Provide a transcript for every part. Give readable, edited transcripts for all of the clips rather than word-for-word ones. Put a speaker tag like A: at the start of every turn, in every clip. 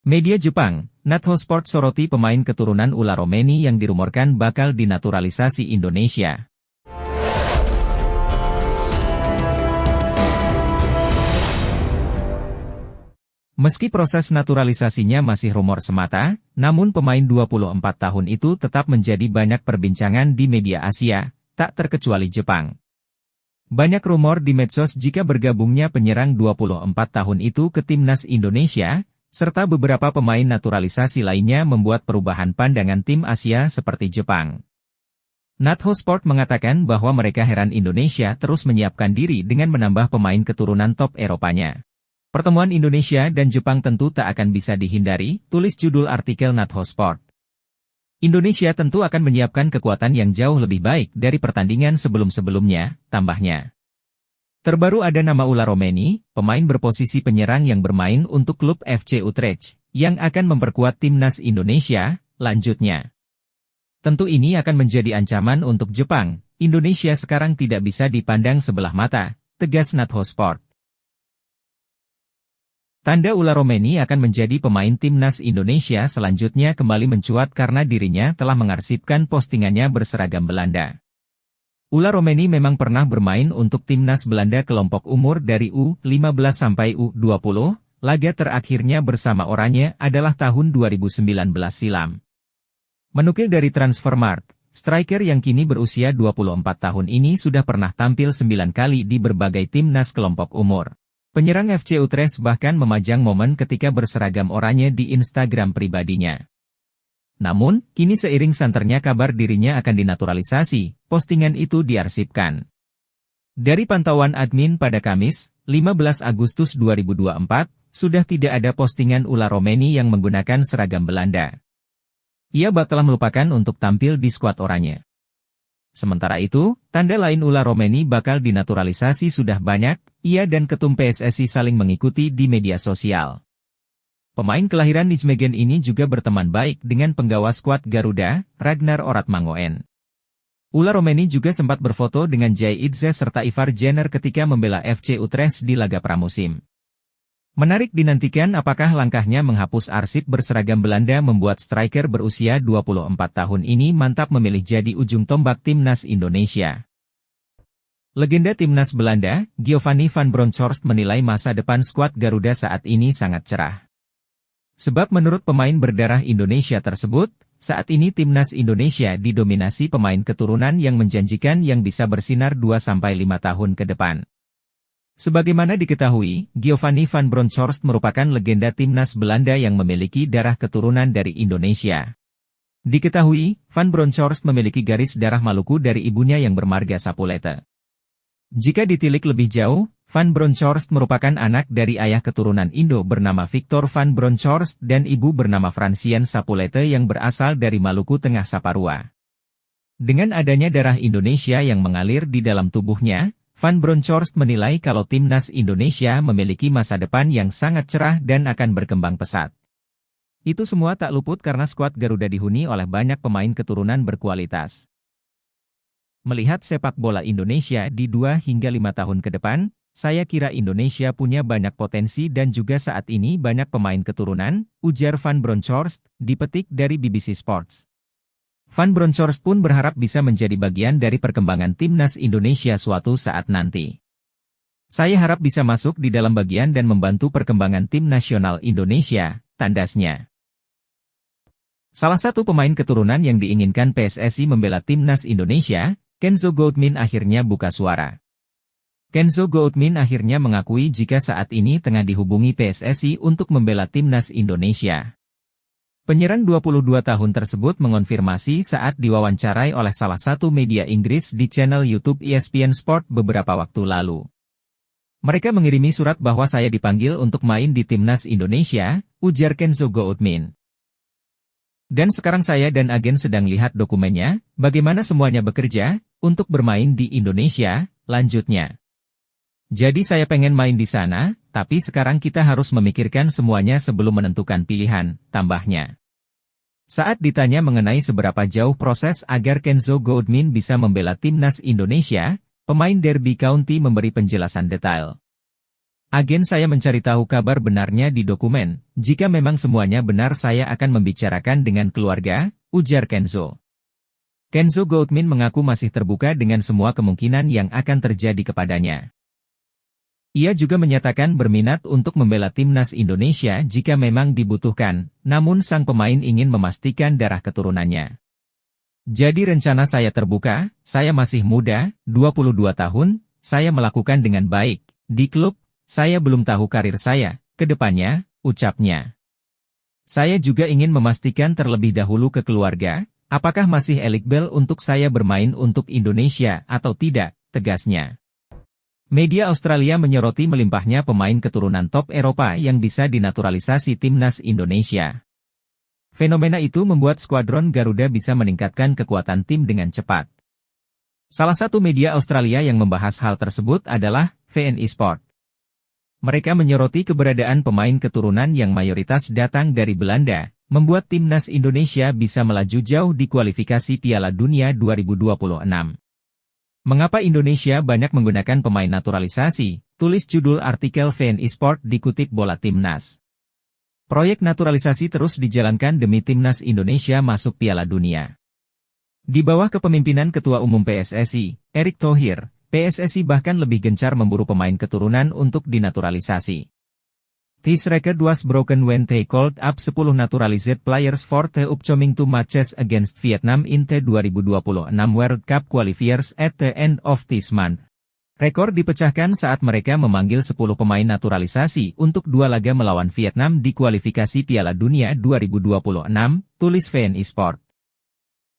A: Media Jepang, Natho Sport soroti pemain keturunan Ula Romeni yang dirumorkan bakal dinaturalisasi Indonesia. Meski proses naturalisasinya masih rumor semata, namun pemain 24 tahun itu tetap menjadi banyak perbincangan di media Asia, tak terkecuali Jepang. Banyak rumor di medsos jika bergabungnya penyerang 24 tahun itu ke timnas Indonesia, serta beberapa pemain naturalisasi lainnya membuat perubahan pandangan tim Asia seperti Jepang. Natho Sport mengatakan bahwa mereka heran Indonesia terus menyiapkan diri dengan menambah pemain keturunan top Eropanya. Pertemuan Indonesia dan Jepang tentu tak akan bisa dihindari, tulis judul artikel Natho Sport. Indonesia tentu akan menyiapkan kekuatan yang jauh lebih baik dari pertandingan sebelum-sebelumnya, tambahnya. Terbaru ada nama Ula Romeni, pemain berposisi penyerang yang bermain untuk klub FC Utrecht, yang akan memperkuat timnas Indonesia, lanjutnya. Tentu ini akan menjadi ancaman untuk Jepang, Indonesia sekarang tidak bisa dipandang sebelah mata, tegas Natho Sport. Tanda Ula Romeni akan menjadi pemain timnas Indonesia selanjutnya kembali mencuat karena dirinya telah mengarsipkan postingannya berseragam Belanda. Ula Romeni memang pernah bermain untuk timnas Belanda kelompok umur dari U15 sampai U20, laga terakhirnya bersama Oranje adalah tahun 2019 silam. Menukil dari Transfermarkt, striker yang kini berusia 24 tahun ini sudah pernah tampil 9 kali di berbagai timnas kelompok umur. Penyerang FC Utrecht bahkan memajang momen ketika berseragam Oranje di Instagram pribadinya. Namun, kini seiring santernya kabar dirinya akan dinaturalisasi, postingan itu diarsipkan. Dari pantauan admin pada Kamis, 15 Agustus 2024, sudah tidak ada postingan Ula Romeni yang menggunakan seragam Belanda. Ia telah melupakan untuk tampil di skuad Oranje. Sementara itu, tanda lain Ula Romeni bakal dinaturalisasi sudah banyak, ia dan Ketum PSSI saling mengikuti di media sosial. Pemain kelahiran Nijmegen ini juga berteman baik dengan penggawa skuad Garuda, Ragnar Oratmangoen. Ula Romeni juga sempat berfoto dengan Jay Idze serta Ivar Jenner ketika membela FC Utrecht di laga pramusim. Menarik dinantikan apakah langkahnya menghapus arsip berseragam Belanda membuat striker berusia 24 tahun ini mantap memilih jadi ujung tombak timnas Indonesia. Legenda timnas Belanda, Giovanni van Bronckhorst menilai masa depan skuad Garuda saat ini sangat cerah. Sebab menurut pemain berdarah Indonesia tersebut, saat ini timnas Indonesia didominasi pemain keturunan yang menjanjikan yang bisa bersinar 2-5 tahun ke depan. Sebagaimana diketahui, Giovanni van Bronckhorst merupakan legenda timnas Belanda yang memiliki darah keturunan dari Indonesia. Diketahui, Van Bronckhorst memiliki garis darah Maluku dari ibunya yang bermarga Sapulete. Jika ditilik lebih jauh, Van Bronckhorst merupakan anak dari ayah keturunan Indo bernama Victor van Bronckhorst dan ibu bernama Francian Sapulete yang berasal dari Maluku Tengah Saparua. Dengan adanya darah Indonesia yang mengalir di dalam tubuhnya, Van Bronckhorst menilai kalau timnas Indonesia memiliki masa depan yang sangat cerah dan akan berkembang pesat. Itu semua tak luput karena skuad Garuda dihuni oleh banyak pemain keturunan berkualitas. Melihat sepak bola Indonesia di 2 hingga 5 tahun ke depan, saya kira Indonesia punya banyak potensi dan juga saat ini banyak pemain keturunan, ujar Van Bronckhorst, dipetik dari BBC Sports. Van Bronckhorst pun berharap bisa menjadi bagian dari perkembangan timnas Indonesia suatu saat nanti. Saya harap bisa masuk di dalam bagian dan membantu perkembangan tim nasional Indonesia, tandasnya. Salah satu pemain keturunan yang diinginkan PSSI membela timnas Indonesia, Kenzo Goudmin akhirnya buka suara. Kenzo Goudmin akhirnya mengakui jika saat ini tengah dihubungi PSSI untuk membela timnas Indonesia. Penyerang 22 tahun tersebut mengonfirmasi saat diwawancarai oleh salah satu media Inggris di channel YouTube ESPN Sport beberapa waktu lalu. Mereka mengirimi surat bahwa saya dipanggil untuk main di timnas Indonesia, ujar Kenzo Goudmin. Dan sekarang saya dan agen sedang lihat dokumennya, bagaimana semuanya bekerja, untuk bermain di Indonesia, lanjutnya. Jadi saya pengen main di sana, tapi sekarang kita harus memikirkan semuanya sebelum menentukan pilihan, tambahnya. Saat ditanya mengenai seberapa jauh proses agar Kenzo Goudmin bisa membela timnas Indonesia, pemain Derby County memberi penjelasan detail. Agen saya mencari tahu kabar benarnya di dokumen. Jika memang semuanya benar saya akan membicarakan dengan keluarga, ujar Kenzo. Kenzo Goldmin mengaku masih terbuka dengan semua kemungkinan yang akan terjadi kepadanya. Ia juga menyatakan berminat untuk membela timnas Indonesia jika memang dibutuhkan, namun sang pemain ingin memastikan darah keturunannya. Jadi rencana saya terbuka, saya masih muda, 22 tahun, saya melakukan dengan baik, di klub, saya belum tahu karir saya, ke depannya, ucapnya. Saya juga ingin memastikan terlebih dahulu ke keluarga, apakah masih eligible untuk saya bermain untuk Indonesia atau tidak, tegasnya. Media Australia menyoroti melimpahnya pemain keturunan top Eropa yang bisa dinaturalisasi timnas Indonesia. Fenomena itu membuat skuadron Garuda bisa meningkatkan kekuatan tim dengan cepat. Salah satu media Australia yang membahas hal tersebut adalah VNI Sport. Mereka menyoroti keberadaan pemain keturunan yang mayoritas datang dari Belanda, membuat timnas Indonesia bisa melaju jauh di kualifikasi Piala Dunia 2026. Mengapa Indonesia banyak menggunakan pemain naturalisasi? Tulis judul artikel VNI Sport dikutip Bola Timnas. Proyek naturalisasi terus dijalankan demi timnas Indonesia masuk Piala Dunia. Di bawah kepemimpinan Ketua Umum PSSI, Erick Thohir, PSSI bahkan lebih gencar memburu pemain keturunan untuk dinaturalisasi. This record was broken when they called up 10 naturalized players for the upcoming 2 matches against Vietnam in the 2026 World Cup qualifiers at the end of this month. Rekor dipecahkan saat mereka memanggil 10 pemain naturalisasi untuk 2 laga melawan Vietnam di kualifikasi Piala Dunia 2026, tulis VNI Sport.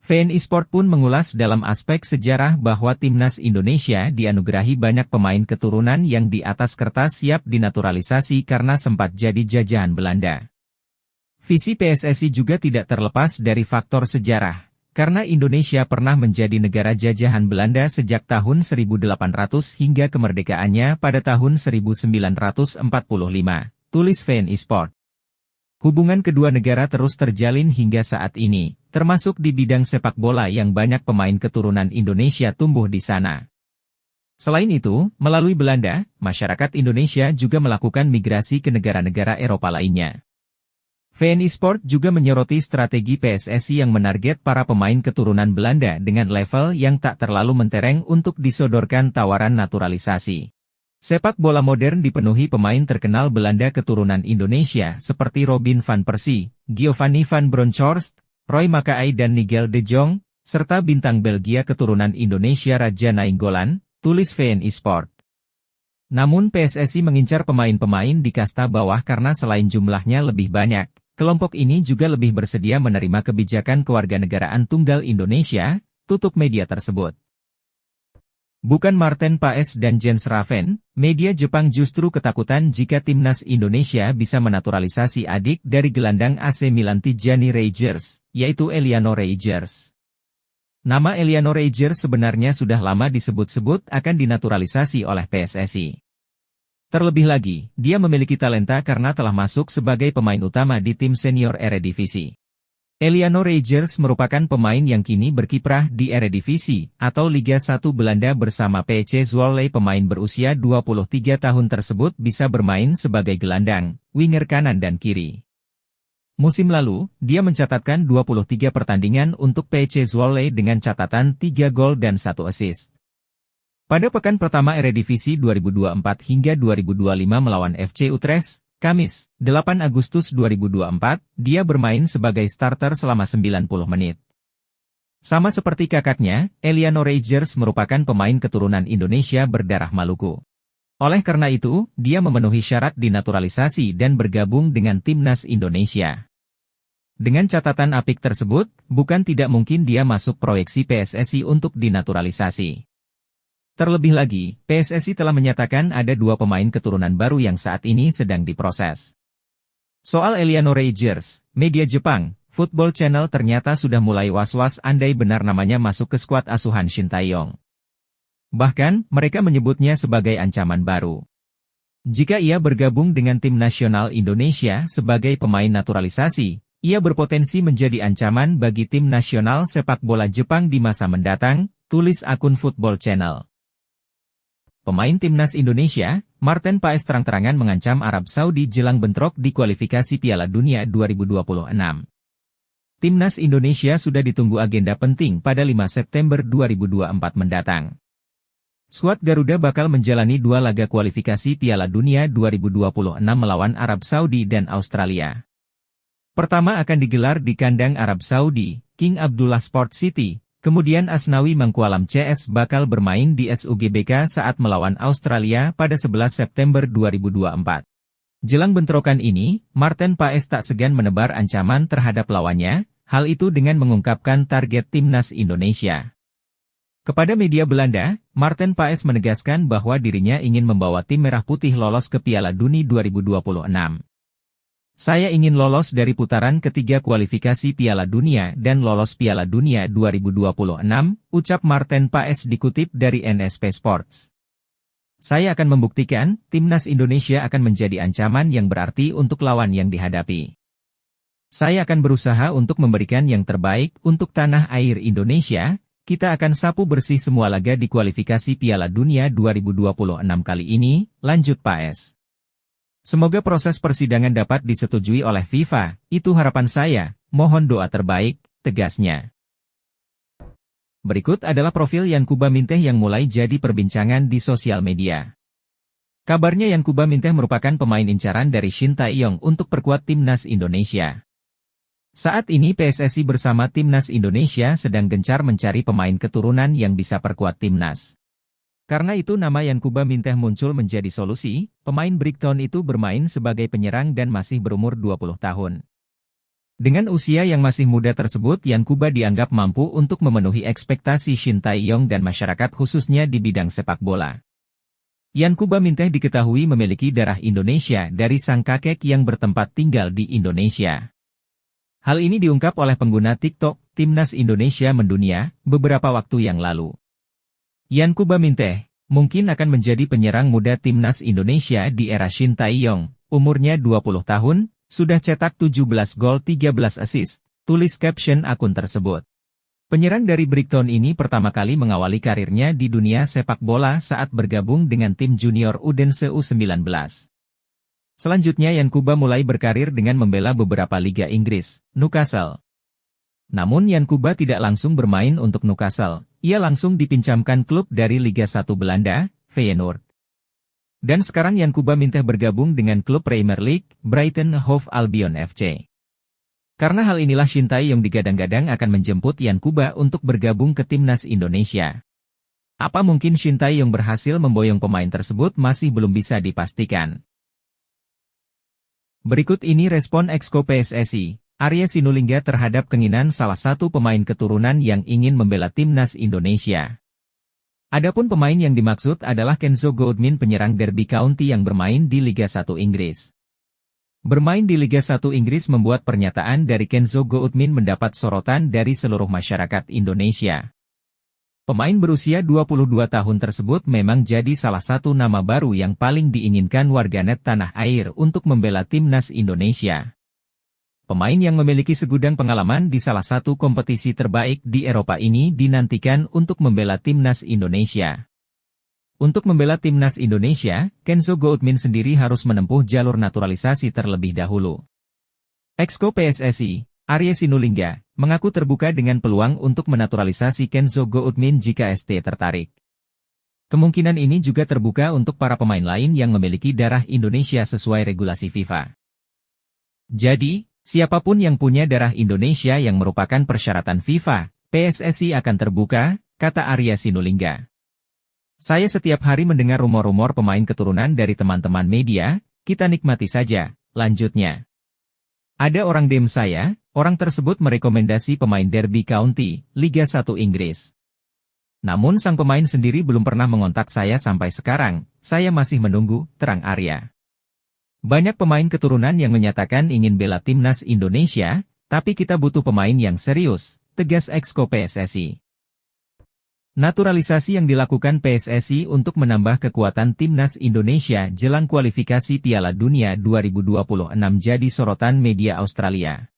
A: VNI Sport pun mengulas dalam aspek sejarah bahwa timnas Indonesia dianugerahi banyak pemain keturunan yang di atas kertas siap dinaturalisasi karena sempat jadi jajahan Belanda. Visi PSSI juga tidak terlepas dari faktor sejarah, karena Indonesia pernah menjadi negara jajahan Belanda sejak tahun 1800 hingga kemerdekaannya pada tahun 1945, tulis VNI Sport. Hubungan kedua negara terus terjalin hingga saat ini, termasuk di bidang sepak bola yang banyak pemain keturunan Indonesia tumbuh di sana. Selain itu, melalui Belanda, masyarakat Indonesia juga melakukan migrasi ke negara-negara Eropa lainnya. VNI Sport juga menyoroti strategi PSSI yang menarget para pemain keturunan Belanda dengan level yang tak terlalu mentereng untuk disodorkan tawaran naturalisasi. Sepak bola modern dipenuhi pemain terkenal Belanda keturunan Indonesia seperti Robin van Persie, Giovanni van Bronckhorst, Roy Makaay dan Nigel de Jong, serta bintang Belgia keturunan Indonesia Raja Nainggolan, tulis VNI Sport. Namun PSSI mengincar pemain-pemain di kasta bawah karena selain jumlahnya lebih banyak, kelompok ini juga lebih bersedia menerima kebijakan kewarganegaraan tunggal Indonesia, tutup media tersebut. Bukan Martin Paes dan Jens Raven, media Jepang justru ketakutan jika timnas Indonesia bisa menaturalisasi adik dari gelandang AC Milan Tijani Reijers, yaitu Eliano Reijers. Nama Eliano Reijers sebenarnya sudah lama disebut-sebut akan dinaturalisasi oleh PSSI. Terlebih lagi, dia memiliki talenta karena telah masuk sebagai pemain utama di tim senior Eredivisie. Eliano Reijers merupakan pemain yang kini berkiprah di Eredivisie, atau Liga 1 Belanda bersama PC Zwolle. Pemain berusia 23 tahun tersebut bisa bermain sebagai gelandang, winger kanan dan kiri. Musim lalu, dia mencatatkan 23 pertandingan untuk PC Zwolle dengan catatan 3 gol dan 1 assist. Pada pekan pertama Eredivisie 2024 hingga 2025 melawan FC Utrecht, Kamis, 8 Agustus 2024, dia bermain sebagai starter selama 90 menit. Sama seperti kakaknya, Eliano Reijers merupakan pemain keturunan Indonesia berdarah Maluku. Oleh karena itu, dia memenuhi syarat dinaturalisasi dan bergabung dengan timnas Indonesia. Dengan catatan apik tersebut, bukan tidak mungkin dia masuk proyeksi PSSI untuk dinaturalisasi. Terlebih lagi, PSSI telah menyatakan ada 2 pemain keturunan baru yang saat ini sedang diproses. Soal Eliano Reijers, media Jepang, Football Channel ternyata sudah mulai was-was andai benar namanya masuk ke skuad asuhan Shin Tae-yong. Bahkan, mereka menyebutnya sebagai ancaman baru. Jika ia bergabung dengan tim nasional Indonesia sebagai pemain naturalisasi, ia berpotensi menjadi ancaman bagi tim nasional sepak bola Jepang di masa mendatang, tulis akun Football Channel. Pemain timnas Indonesia, Martin Paes terang-terangan mengancam Arab Saudi jelang bentrok di kualifikasi Piala Dunia 2026. Timnas Indonesia sudah ditunggu agenda penting pada 5 September 2024 mendatang. Skuad Garuda bakal menjalani 2 laga kualifikasi Piala Dunia 2026 melawan Arab Saudi dan Australia. Pertama akan digelar di kandang Arab Saudi, King Abdullah Sport City, kemudian Asnawi Mangkualam CS bakal bermain di SUGBK saat melawan Australia pada 11 September 2024. Jelang bentrokan ini, Martin Paes tak segan menebar ancaman terhadap lawannya, hal itu dengan mengungkapkan target timnas Indonesia. Kepada media Belanda, Martin Paes menegaskan bahwa dirinya ingin membawa tim merah putih lolos ke Piala Dunia 2026. Saya ingin lolos dari putaran ketiga kualifikasi Piala Dunia dan lolos Piala Dunia 2026, ucap Martin Paes dikutip dari NSP Sports. Saya akan membuktikan, timnas Indonesia akan menjadi ancaman yang berarti untuk lawan yang dihadapi. Saya akan berusaha untuk memberikan yang terbaik untuk tanah air Indonesia. Kita akan sapu bersih semua laga di kualifikasi Piala Dunia 2026 kali ini, lanjut Paes. Semoga proses persidangan dapat disetujui oleh FIFA, itu harapan saya, mohon doa terbaik, tegasnya. Berikut adalah profil Yankuba Minteh yang mulai jadi perbincangan di sosial media. Kabarnya Yankuba Minteh merupakan pemain incaran dari Shin Tae-yong untuk perkuat timnas Indonesia. Saat ini PSSI bersama timnas Indonesia sedang gencar mencari pemain keturunan yang bisa perkuat timnas. Karena itu nama Yankuba Minteh muncul menjadi solusi, pemain Brighton itu bermain sebagai penyerang dan masih berumur 20 tahun. Dengan usia yang masih muda tersebut, Yankuba dianggap mampu untuk memenuhi ekspektasi Shin Tae-yong dan masyarakat khususnya di bidang sepak bola. Yankuba Minteh diketahui memiliki darah Indonesia dari sang kakek yang bertempat tinggal di Indonesia. Hal ini diungkap oleh pengguna TikTok, Timnas Indonesia Mendunia, beberapa waktu yang lalu. Yankuba Minteh mungkin akan menjadi penyerang muda Timnas Indonesia di era Shin Tae-yong, umurnya 20 tahun, sudah cetak 17 gol 13 assist, tulis caption akun tersebut. Penyerang dari Brighton ini pertama kali mengawali karirnya di dunia sepak bola saat bergabung dengan tim junior Odense U19. Selanjutnya Yankuba mulai berkarir dengan membela beberapa liga Inggris, Newcastle. Namun Yankuba tidak langsung bermain untuk Newcastle, ia langsung dipinjamkan klub dari Liga 1 Belanda, Feyenoord. Dan sekarang Yankuba Minteh bergabung dengan klub Premier League, Brighton Hove Albion FC. Karena hal inilah Shin Tae-yong digadang-gadang akan menjemput Yankuba untuk bergabung ke timnas Indonesia. Apa mungkin Shin Tae-yong berhasil memboyong pemain tersebut masih belum bisa dipastikan. Berikut ini respon Exco PSSI, Arya Sinulinga terhadap keinginan salah satu pemain keturunan yang ingin membela timnas Indonesia. Adapun pemain yang dimaksud adalah Kenzo Goodman, penyerang Derby County yang bermain di Liga 1 Inggris. Bermain di Liga 1 Inggris membuat pernyataan dari Kenzo Goodman mendapat sorotan dari seluruh masyarakat Indonesia. Pemain berusia 22 tahun tersebut memang jadi salah satu nama baru yang paling diinginkan warganet tanah air untuk membela timnas Indonesia. Pemain yang memiliki segudang pengalaman di salah satu kompetisi terbaik di Eropa ini dinantikan untuk membela timnas Indonesia. Untuk membela timnas Indonesia, Kenzo Goodman sendiri harus menempuh jalur naturalisasi terlebih dahulu. Exco PSSI, Arya Sinulinga, mengaku terbuka dengan peluang untuk menaturalisasi Kenzo Goodman jika ST tertarik. Kemungkinan ini juga terbuka untuk para pemain lain yang memiliki darah Indonesia sesuai regulasi FIFA. Jadi, siapapun yang punya darah Indonesia yang merupakan persyaratan FIFA, PSSI akan terbuka, kata Arya Sinulinga. Saya setiap hari mendengar rumor-rumor pemain keturunan dari teman-teman media, kita nikmati saja, lanjutnya. Ada orang DM saya, orang tersebut merekomendasi pemain Derby County, Liga 1 Inggris. Namun sang pemain sendiri belum pernah mengontak saya sampai sekarang, saya masih menunggu, terang Arya. Banyak pemain keturunan yang menyatakan ingin bela timnas Indonesia, tapi kita butuh pemain yang serius, tegas Exco PSSI. Naturalisasi yang dilakukan PSSI untuk menambah kekuatan timnas Indonesia jelang kualifikasi Piala Dunia 2026 jadi sorotan media Australia.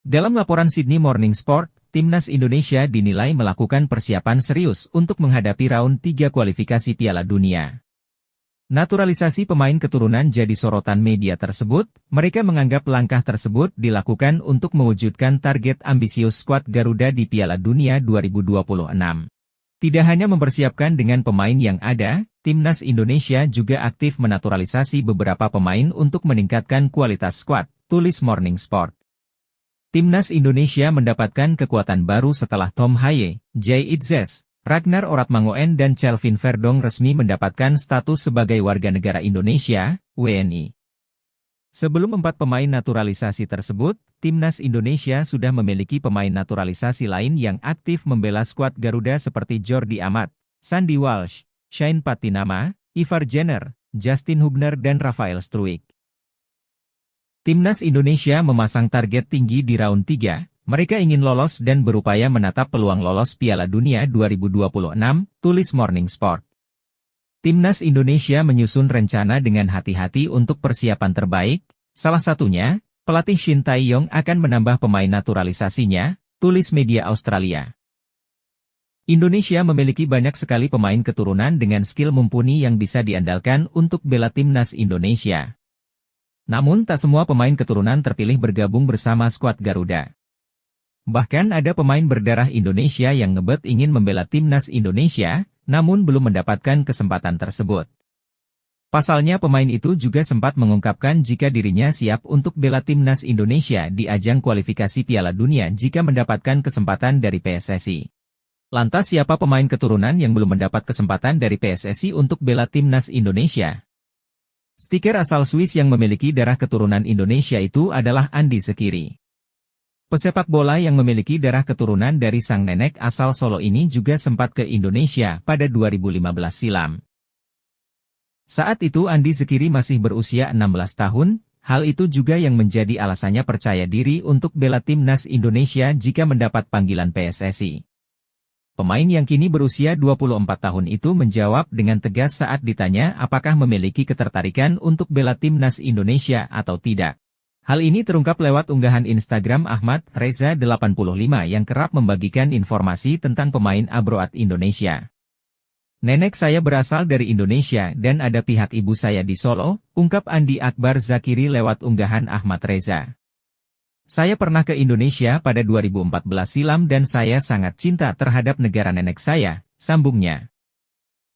A: Dalam laporan Sydney Morning Sport, timnas Indonesia dinilai melakukan persiapan serius untuk menghadapi round 3 kualifikasi Piala Dunia. Naturalisasi pemain keturunan jadi sorotan media tersebut, mereka menganggap langkah tersebut dilakukan untuk mewujudkan target ambisius skuad Garuda di Piala Dunia 2026. Tidak hanya mempersiapkan dengan pemain yang ada, Timnas Indonesia juga aktif menaturalisasi beberapa pemain untuk meningkatkan kualitas skuad, tulis Morning Sport. Timnas Indonesia mendapatkan kekuatan baru setelah Tom Haye, Jay Itzes, Ragnar Oratmangoen dan Kelvin Verdong resmi mendapatkan status sebagai warga negara Indonesia, WNI. Sebelum 4 pemain naturalisasi tersebut, Timnas Indonesia sudah memiliki pemain naturalisasi lain yang aktif membela skuad Garuda seperti Jordi Amat, Sandy Walsh, Shane Patinama, Ivar Jenner, Justin Hubner dan Rafael Struijk. Timnas Indonesia memasang target tinggi di round 3. Mereka ingin lolos dan berupaya menatap peluang lolos Piala Dunia 2026, tulis Morning Sport. Timnas Indonesia menyusun rencana dengan hati-hati untuk persiapan terbaik, salah satunya, pelatih Shin Tae-yong akan menambah pemain naturalisasinya, tulis media Australia. Indonesia memiliki banyak sekali pemain keturunan dengan skill mumpuni yang bisa diandalkan untuk bela Timnas Indonesia. Namun tak semua pemain keturunan terpilih bergabung bersama skuad Garuda. Bahkan ada pemain berdarah Indonesia yang ngebet ingin membela Timnas Indonesia, namun belum mendapatkan kesempatan tersebut. Pasalnya pemain itu juga sempat mengungkapkan jika dirinya siap untuk bela Timnas Indonesia di ajang kualifikasi Piala Dunia jika mendapatkan kesempatan dari PSSI. Lantas siapa pemain keturunan yang belum mendapat kesempatan dari PSSI untuk bela Timnas Indonesia? Stiker asal Swiss yang memiliki darah keturunan Indonesia itu adalah Andi Sekiri. Pesepak bola yang memiliki darah keturunan dari sang nenek asal Solo ini juga sempat ke Indonesia pada 2015 silam. Saat itu Andi Sekiri masih berusia 16 tahun, hal itu juga yang menjadi alasannya percaya diri untuk bela Timnas Indonesia jika mendapat panggilan PSSI. Pemain yang kini berusia 24 tahun itu menjawab dengan tegas saat ditanya apakah memiliki ketertarikan untuk bela Timnas Indonesia atau tidak. Hal ini terungkap lewat unggahan Instagram Ahmad Reza 85 yang kerap membagikan informasi tentang pemain Abroad Indonesia. Nenek saya berasal dari Indonesia dan ada pihak ibu saya di Solo, ungkap Andi Akbar Zakiri lewat unggahan Ahmad Reza. Saya pernah ke Indonesia pada 2014 silam dan saya sangat cinta terhadap negara nenek saya, sambungnya.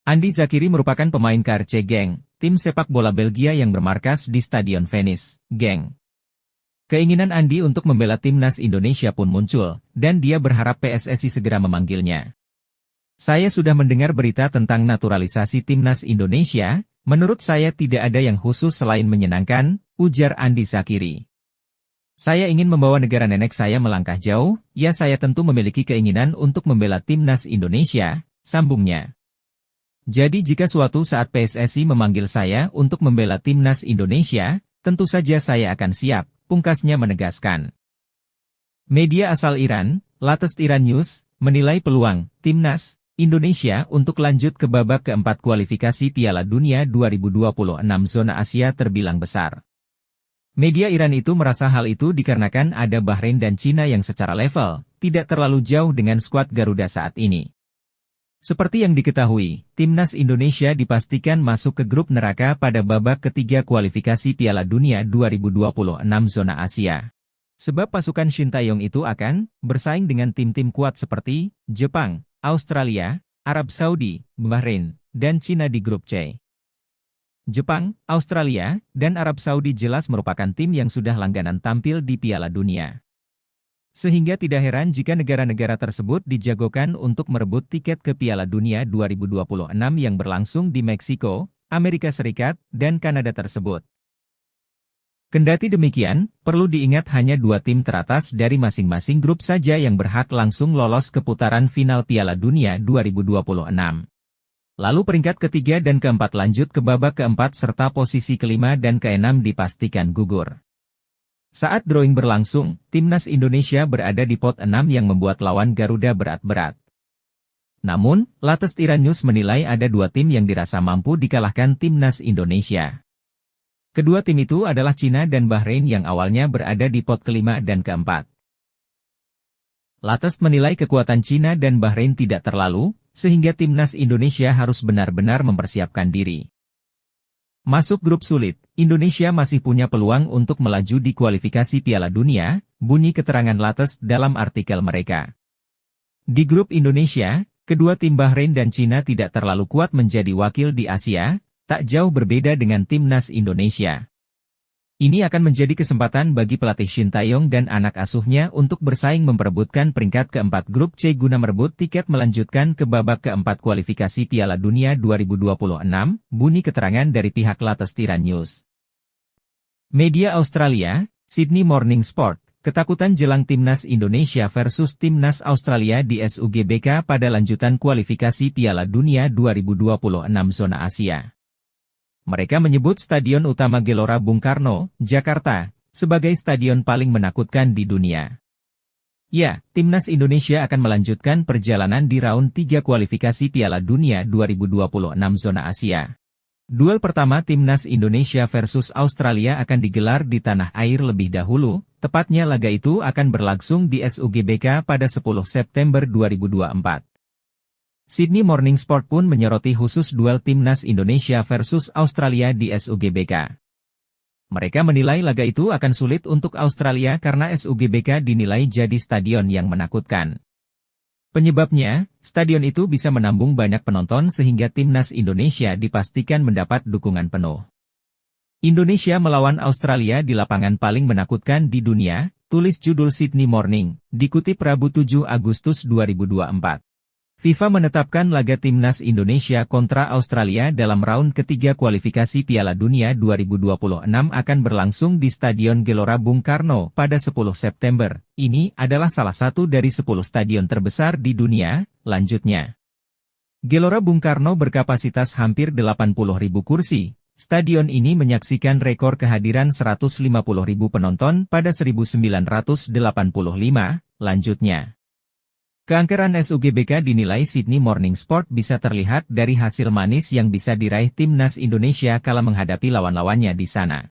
A: Andi Zakiri merupakan pemain KRC Genk, tim sepak bola Belgia yang bermarkas di Stadion Venice, Genk. Keinginan Andi untuk membela Timnas Indonesia pun muncul, dan dia berharap PSSI segera memanggilnya. Saya sudah mendengar berita tentang naturalisasi Timnas Indonesia, menurut saya tidak ada yang khusus selain menyenangkan, ujar Andi Zakiri. Saya ingin membawa negara nenek saya melangkah jauh, ya saya tentu memiliki keinginan untuk membela Timnas Indonesia, sambungnya. Jadi jika suatu saat PSSI memanggil saya untuk membela Timnas Indonesia, tentu saja saya akan siap. Pungkasnya menegaskan. Media asal Iran, Latest Iran News, menilai peluang Timnas Indonesia untuk lanjut ke babak keempat kualifikasi Piala Dunia 2026 zona Asia terbilang besar. Media Iran itu merasa hal itu dikarenakan ada Bahrain dan Cina yang secara level tidak terlalu jauh dengan skuad Garuda saat ini. Seperti yang diketahui, Timnas Indonesia dipastikan masuk ke grup neraka pada babak ketiga kualifikasi Piala Dunia 2026 zona Asia. Sebab pasukan Shin Tae-yong itu akan bersaing dengan tim-tim kuat seperti Jepang, Australia, Arab Saudi, Bahrain, dan Cina di grup C. Jepang, Australia, dan Arab Saudi jelas merupakan tim yang sudah langganan tampil di Piala Dunia. Sehingga tidak heran jika negara-negara tersebut dijagokan untuk merebut tiket ke Piala Dunia 2026 yang berlangsung di Meksiko, Amerika Serikat, dan Kanada tersebut. Kendati demikian, perlu diingat hanya 2 tim teratas dari masing-masing grup saja yang berhak langsung lolos ke putaran final Piala Dunia 2026. Lalu peringkat ketiga dan keempat lanjut ke babak keempat serta posisi kelima dan keenam dipastikan gugur. Saat drawing berlangsung, Timnas Indonesia berada di pot 6 yang membuat lawan Garuda berat-berat. Namun, Latest Iran News menilai ada 2 tim yang dirasa mampu dikalahkan Timnas Indonesia. Kedua tim itu adalah Cina dan Bahrain yang awalnya berada di pot kelima dan keempat. Latest menilai kekuatan Cina dan Bahrain tidak terlalu, sehingga Timnas Indonesia harus benar-benar mempersiapkan diri. Masuk grup sulit, Indonesia masih punya peluang untuk melaju di kualifikasi Piala Dunia, bunyi keterangan Lattes dalam artikel mereka. Di grup Indonesia, kedua tim Bahrain dan Cina tidak terlalu kuat menjadi wakil di Asia, tak jauh berbeda dengan timnas Indonesia. Ini akan menjadi kesempatan bagi pelatih Shin Tae-yong dan anak asuhnya untuk bersaing memperebutkan peringkat keempat grup C guna merebut tiket melanjutkan ke babak keempat kualifikasi Piala Dunia 2026, bunyi keterangan dari pihak Lattes Tiran News. Media Australia, Sydney Morning Sport, ketakutan jelang timnas Indonesia versus timnas Australia di SUGBK pada lanjutan kualifikasi Piala Dunia 2026 zona Asia. Mereka menyebut Stadion Utama Gelora Bung Karno, Jakarta, sebagai stadion paling menakutkan di dunia. Ya, timnas Indonesia akan melanjutkan perjalanan di round 3 kualifikasi Piala Dunia 2026 zona Asia. Duel pertama timnas Indonesia versus Australia akan digelar di tanah air lebih dahulu, tepatnya laga itu akan berlangsung di SUGBK pada 10 September 2024. Sydney Morning Sport pun menyoroti khusus duel timnas Indonesia versus Australia di SUGBK. Mereka menilai laga itu akan sulit untuk Australia karena SUGBK dinilai jadi stadion yang menakutkan. Penyebabnya, stadion itu bisa menampung banyak penonton sehingga timnas Indonesia dipastikan mendapat dukungan penuh. Indonesia melawan Australia di lapangan paling menakutkan di dunia, tulis judul Sydney Morning, dikutip Rabu 7 Agustus 2024. FIFA menetapkan laga timnas Indonesia kontra Australia dalam round ketiga kualifikasi Piala Dunia 2026 akan berlangsung di Stadion Gelora Bung Karno pada 10 September. Ini adalah salah satu dari 10 stadion terbesar di dunia, lanjutnya. Gelora Bung Karno berkapasitas hampir 80.000 kursi. Stadion ini menyaksikan rekor kehadiran 150.000 penonton pada 1985, lanjutnya. Keangkeran SUGBK dinilai Sydney Morning Sport bisa terlihat dari hasil manis yang bisa diraih timnas Indonesia kala menghadapi lawan-lawannya di sana.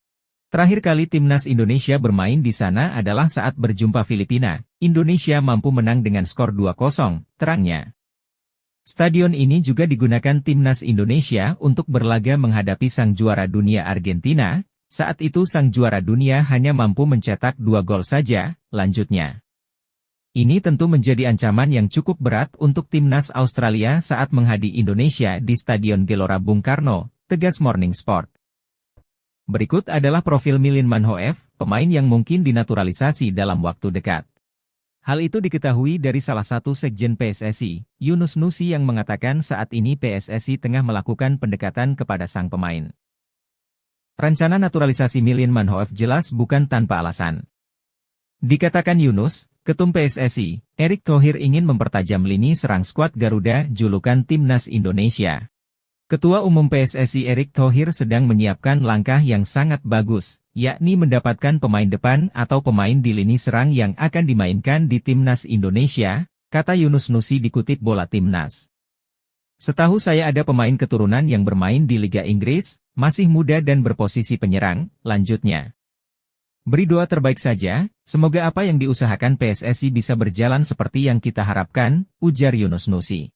A: Terakhir kali timnas Indonesia bermain di sana adalah saat berjumpa Filipina. Indonesia mampu menang dengan skor 2-0, terangnya. Stadion ini juga digunakan timnas Indonesia untuk berlaga menghadapi sang juara dunia Argentina. Saat itu sang juara dunia hanya mampu mencetak 2 gol saja, lanjutnya. Ini tentu menjadi ancaman yang cukup berat untuk timnas Australia saat menghadapi Indonesia di Stadion Gelora Bung Karno, tegas Morning Sport. Berikut adalah profil Milin Manhoef, pemain yang mungkin dinaturalisasi dalam waktu dekat. Hal itu diketahui dari salah satu sekjen PSSI, Yunus Nusi yang mengatakan saat ini PSSI tengah melakukan pendekatan kepada sang pemain. Rencana naturalisasi Milin Manhoef jelas bukan tanpa alasan. Dikatakan Yunus, Ketum PSSI, Erick Thohir ingin mempertajam lini serang skuad Garuda julukan Timnas Indonesia. Ketua Umum PSSI Erick Thohir sedang menyiapkan langkah yang sangat bagus, yakni mendapatkan pemain depan atau pemain di lini serang yang akan dimainkan di Timnas Indonesia, kata Yunus Nusi dikutip Bola Timnas. Setahu saya ada pemain keturunan yang bermain di Liga Inggris, masih muda dan berposisi penyerang, lanjutnya. Beri doa terbaik saja, semoga apa yang diusahakan PSSI bisa berjalan seperti yang kita harapkan, ujar Yunus Nusi.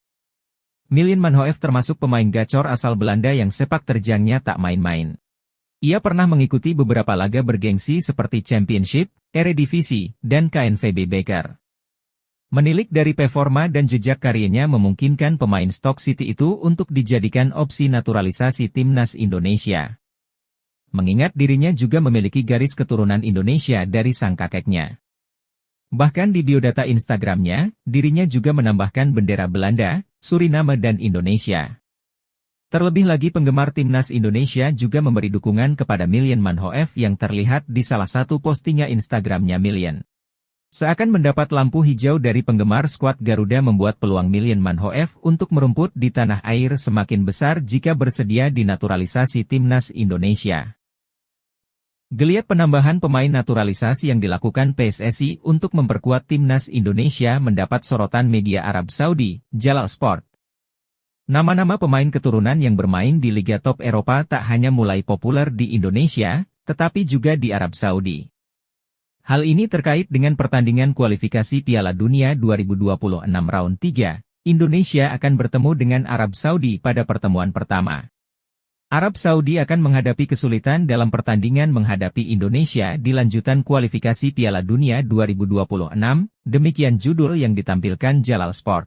A: Milin Manhoef termasuk pemain gacor asal Belanda yang sepak terjangnya tak main-main. Ia pernah mengikuti beberapa laga bergengsi seperti Championship, Eredivisie, dan KNVB Beker. Menilik dari performa dan jejak karirnya memungkinkan pemain Stoke City itu untuk dijadikan opsi naturalisasi timnas Indonesia. Mengingat dirinya juga memiliki garis keturunan Indonesia dari sang kakeknya. Bahkan di biodata Instagramnya, dirinya juga menambahkan bendera Belanda, Suriname dan Indonesia. Terlebih lagi penggemar timnas Indonesia juga memberi dukungan kepada Milin Manhoef yang terlihat di salah satu postingan Instagramnya Milin. Seakan mendapat lampu hijau dari penggemar skuad Garuda membuat peluang Milin Manhoef untuk merumput di tanah air semakin besar jika bersedia dinaturalisasi timnas Indonesia. Geliat penambahan pemain naturalisasi yang dilakukan PSSI untuk memperkuat timnas Indonesia mendapat sorotan media Arab Saudi, Jalal Sport. Nama-nama pemain keturunan yang bermain di Liga Top Eropa tak hanya mulai populer di Indonesia, tetapi juga di Arab Saudi. Hal ini terkait dengan pertandingan kualifikasi Piala Dunia 2026 round 3, Indonesia akan bertemu dengan Arab Saudi pada pertemuan pertama. Arab Saudi akan menghadapi kesulitan dalam pertandingan menghadapi Indonesia di lanjutan kualifikasi Piala Dunia 2026, demikian judul yang ditampilkan Jalal Sport.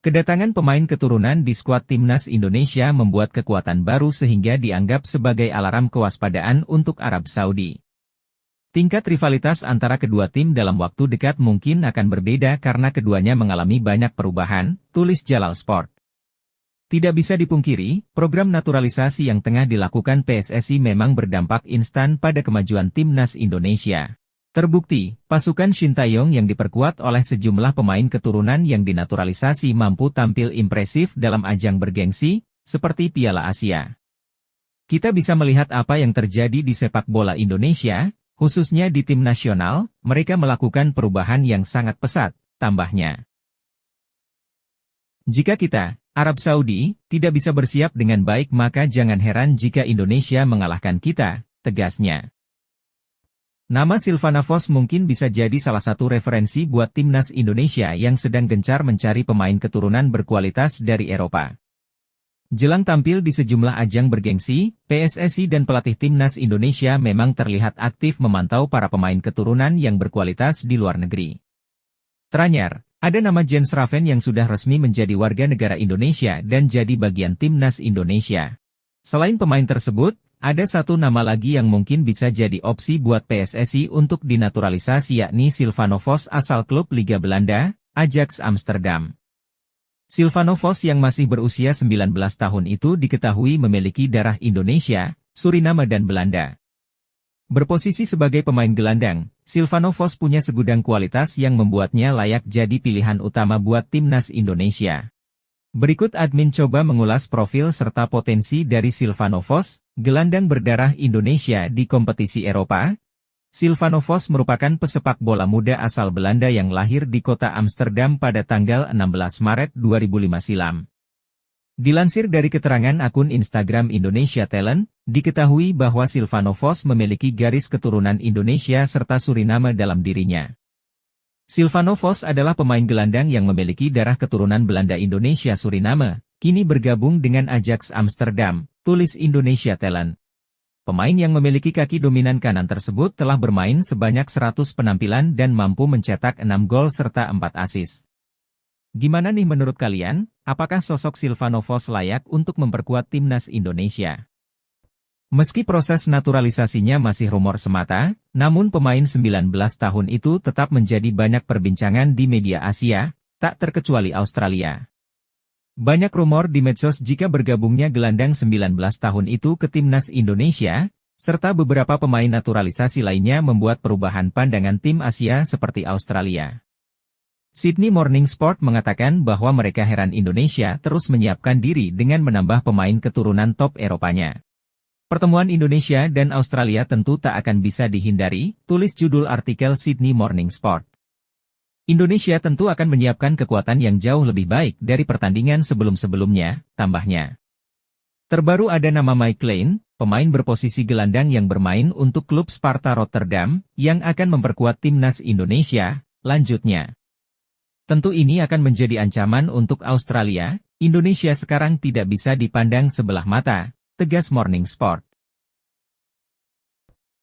A: Kedatangan pemain keturunan di skuad timnas Indonesia membuat kekuatan baru sehingga dianggap sebagai alarm kewaspadaan untuk Arab Saudi. Tingkat rivalitas antara kedua tim dalam waktu dekat mungkin akan berbeda karena keduanya mengalami banyak perubahan, tulis Jalal Sport. Tidak bisa dipungkiri, program naturalisasi yang tengah dilakukan PSSI memang berdampak instan pada kemajuan timnas Indonesia. Terbukti, pasukan Sintayong yang diperkuat oleh sejumlah pemain keturunan yang dinaturalisasi mampu tampil impresif dalam ajang bergengsi, seperti Piala Asia. Kita bisa melihat apa yang terjadi di sepak bola Indonesia, khususnya di tim nasional, mereka melakukan perubahan yang sangat pesat, tambahnya. Jika kita, Arab Saudi, tidak bisa bersiap dengan baik maka jangan heran jika Indonesia mengalahkan kita, tegasnya. Nama Silvanavos mungkin bisa jadi salah satu referensi buat timnas Indonesia yang sedang gencar mencari pemain keturunan berkualitas dari Eropa. Jelang tampil di sejumlah ajang bergengsi, PSSI dan pelatih timnas Indonesia memang terlihat aktif memantau para pemain keturunan yang berkualitas di luar negeri. Teranyar, ada nama Jens Raven yang sudah resmi menjadi warga negara Indonesia dan jadi bagian timnas Indonesia. Selain pemain tersebut, ada satu nama lagi yang mungkin bisa jadi opsi buat PSSI untuk dinaturalisasi yakni Silvanavos asal klub Liga Belanda, Ajax Amsterdam. Silvanavos yang masih berusia 19 tahun itu diketahui memiliki darah Indonesia, Suriname dan Belanda. Berposisi sebagai pemain gelandang, Silvanavos punya segudang kualitas yang membuatnya layak jadi pilihan utama buat timnas Indonesia. Berikut admin coba mengulas profil serta potensi dari Silvanavos, gelandang berdarah Indonesia di kompetisi Eropa. Silvanavos merupakan pesepak bola muda asal Belanda yang lahir di kota Amsterdam pada tanggal 16 Maret 2005 silam. Dilansir dari keterangan akun Instagram Indonesia Talent, diketahui bahwa Silvanavos memiliki garis keturunan Indonesia serta Suriname dalam dirinya. Silvanavos adalah pemain gelandang yang memiliki darah keturunan Belanda Indonesia Suriname, kini bergabung dengan Ajax Amsterdam, tulis Indonesia Talent. Pemain yang memiliki kaki dominan kanan tersebut telah bermain sebanyak 100 penampilan dan mampu mencetak 6 gol serta 4 assist. Gimana nih menurut kalian? Apakah sosok Silvanavos layak untuk memperkuat timnas Indonesia? Meski proses naturalisasinya masih rumor semata, namun pemain 19 tahun itu tetap menjadi banyak perbincangan di media Asia, tak terkecuali Australia. Banyak rumor di medsos jika bergabungnya gelandang 19 tahun itu ke timnas Indonesia, serta beberapa pemain naturalisasi lainnya membuat perubahan pandangan tim Asia seperti Australia. Sydney Morning Sport mengatakan bahwa mereka heran Indonesia terus menyiapkan diri dengan menambah pemain keturunan top Eropanya. Pertemuan Indonesia dan Australia tentu tak akan bisa dihindari, tulis judul artikel Sydney Morning Sport. Indonesia tentu akan menyiapkan kekuatan yang jauh lebih baik dari pertandingan sebelum-sebelumnya, tambahnya. Terbaru ada nama Mike Klein, pemain berposisi gelandang yang bermain untuk klub Sparta Rotterdam, yang akan memperkuat timnas Indonesia, lanjutnya. Tentu ini akan menjadi ancaman untuk Australia, Indonesia sekarang tidak bisa dipandang sebelah mata, tegas Morning Sport.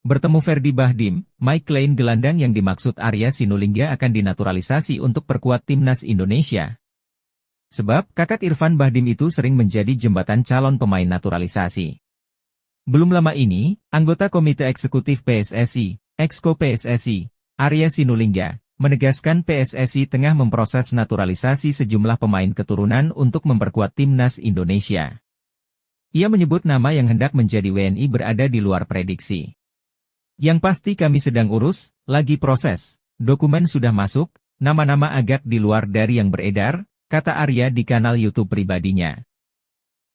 A: Bertemu Ferdi Bahdim, Mike Klein gelandang yang dimaksud Arya Sinulinga akan dinaturalisasi untuk perkuat timnas Indonesia. Sebab, kakak Irfan Bahdim itu sering menjadi jembatan calon pemain naturalisasi. Belum lama ini, anggota Komite Eksekutif PSSI, Exco PSSI, Arya Sinulinga, menegaskan PSSI tengah memproses naturalisasi sejumlah pemain keturunan untuk memperkuat timnas Indonesia. Ia menyebut nama yang hendak menjadi WNI berada di luar prediksi. Yang pasti kami sedang urus, lagi proses, dokumen sudah masuk, nama-nama agak di luar dari yang beredar, kata Arya di kanal YouTube pribadinya.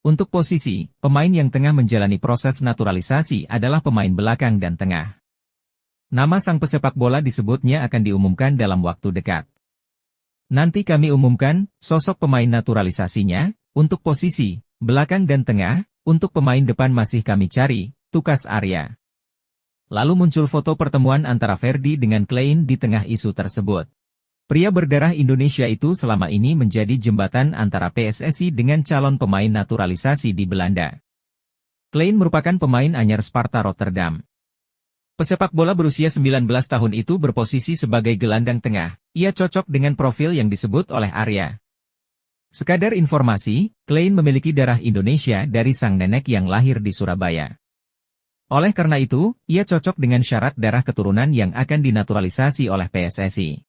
A: Untuk posisi, pemain yang tengah menjalani proses naturalisasi adalah pemain belakang dan tengah. Nama sang pesepak bola disebutnya akan diumumkan dalam waktu dekat. Nanti kami umumkan sosok pemain naturalisasinya, untuk posisi, belakang dan tengah, untuk pemain depan masih kami cari, tukas Arya. Lalu muncul foto pertemuan antara Ferdi dengan Klein di tengah isu tersebut. Pria berdarah Indonesia itu selama ini menjadi jembatan antara PSSI dengan calon pemain naturalisasi di Belanda. Klein merupakan pemain anyar Sparta Rotterdam. Pesepak bola berusia 19 tahun itu berposisi sebagai gelandang tengah. Ia cocok dengan profil yang disebut oleh Arya. Sekadar informasi, Klein memiliki darah Indonesia dari sang nenek yang lahir di Surabaya. Oleh karena itu, ia cocok dengan syarat darah keturunan yang akan dinaturalisasi oleh PSSI.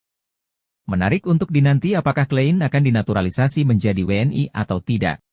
A: Menarik untuk dinanti apakah Klein akan dinaturalisasi menjadi WNI atau tidak.